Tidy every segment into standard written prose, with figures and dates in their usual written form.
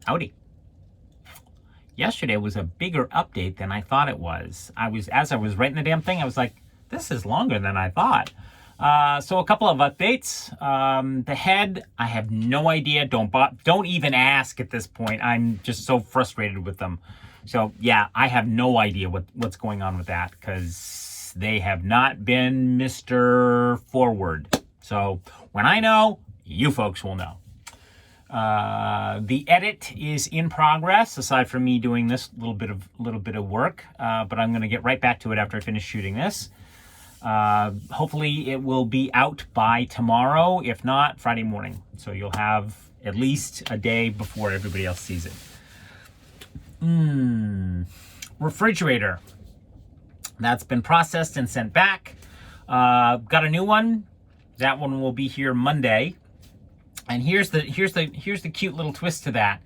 Howdy. Yesterday was a bigger update than I thought it was. As I was writing the damn thing, I was like, this is longer than I thought. So a couple of updates. The head, I have no idea. Don't even ask at this point. I'm just so frustrated with them. So yeah, I have no idea what's going on with that because they have not been Mr. Forward. So when I know, you folks will know. The edit is in progress, aside from me doing this little bit of work, but I'm going to get right back to it after I finish shooting this. Hopefully it will be out by tomorrow, if not Friday morning. So you'll have at least a day before everybody else sees it. Refrigerator. That's been processed and sent back. Got a new one. That one will be here Monday. And here's the cute little twist to that.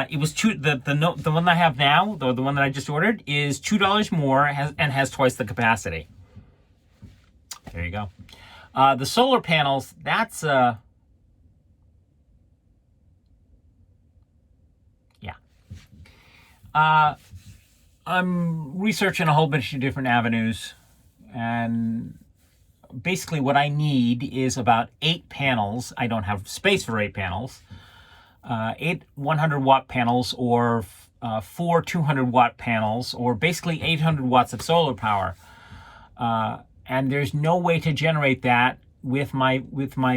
It was the one I have now, the one that I just ordered, is $2 more and has twice the capacity. There you go. The solar panels, that's yeah. I'm researching a whole bunch of different avenues, and basically what I need is about 8 panels. I don't have space for 8 panels. 8 100-watt panels or 4 200-watt panels, or basically 800 watts of solar power. And there's no way to generate that with my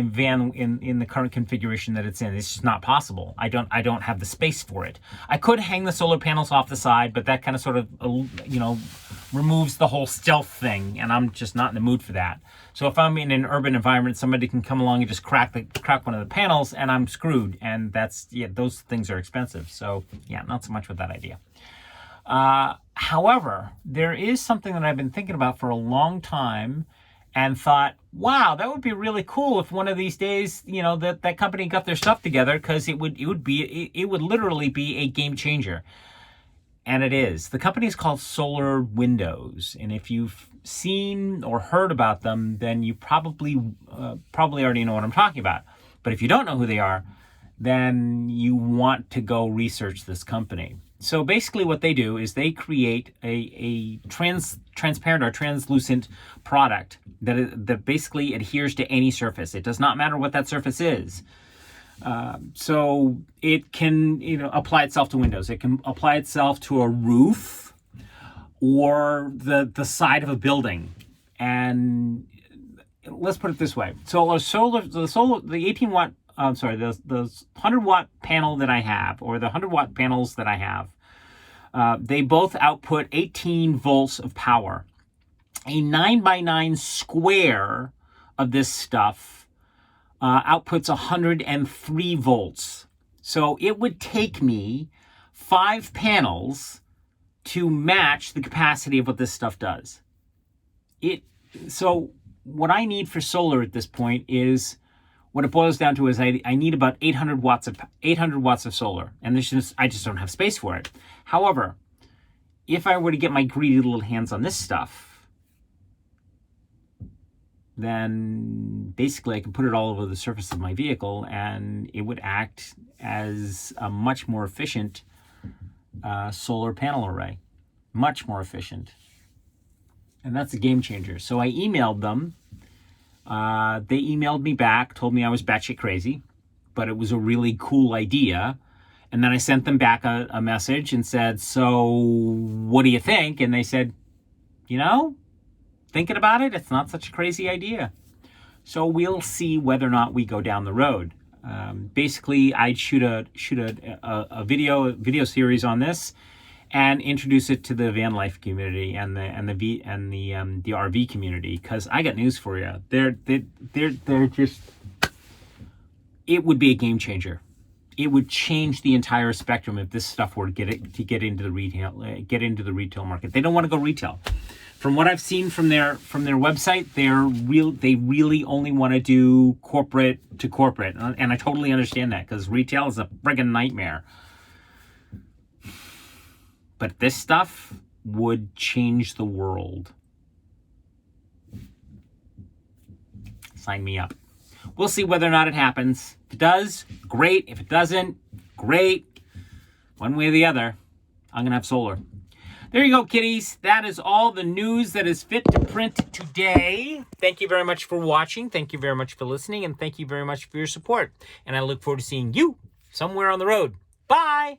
van in the current configuration that it's in. It's just not possible. I don't have the space for it. I could hang the solar panels off the side, but that kind of sort of removes the whole stealth thing, and I'm just not in the mood for that. So if I'm in an urban environment, somebody can come along and just crack one of the panels, and I'm screwed. And those things are expensive. So yeah, not so much with that idea. However, there is something that I've been thinking about for a long time, and thought, wow, that would be really cool if one of these days, that company got their stuff together, because it would literally be a game changer. And it is. The company is called Solar Windows, and if you've seen or heard about them, then you probably already know what I'm talking about. But if you don't know who they are, then you want to go research this company. So basically what they do is they create a transparent or translucent product that basically adheres to any surface. It does not matter what that surface is. So it can apply itself to windows. It can apply itself to a roof or the side of a building. And let's put it this way. So the 18-watt, the 100-watt panel that I have, or the 100-watt panels that I have, they both output 18 volts of power. A 9x9 square of this stuff outputs 103 volts. So it would take me 5 panels to match the capacity of what this stuff does. So what I need for solar at this point is, what it boils down to is I need about 800 watts of solar, and I just don't have space for it. However, if I were to get my greedy little hands on this stuff, then basically I can put it all over the surface of my vehicle, and it would act as a much more efficient solar panel array. Much more efficient. And that's a game changer. So I emailed them. They emailed me back, told me I was batshit crazy, but it was a really cool idea. And then I sent them back a message and said, so what do you think? And they said, thinking about it, it's not such a crazy idea. So we'll see whether or not we go down the road. Basically, I'd shoot a video series on this and introduce it to the VanLife community and the RV community, because I got news for you. They're just, it would be a game changer. It would change the entire spectrum if this stuff were to get into the retail market. They don't want to go retail. From what I've seen from their website, they really only want to do corporate to corporate, and I totally understand that, because retail is a friggin' nightmare. But this stuff would change the world. Sign me up. We'll see whether or not it happens. If it does, great. If it doesn't, great. one way or the other, I'm going to have solar. There you go, kiddies. That is all the news that is fit to print today. Thank you very much for watching. Thank you very much for listening. And thank you very much for your support. And I look forward to seeing you somewhere on the road. Bye.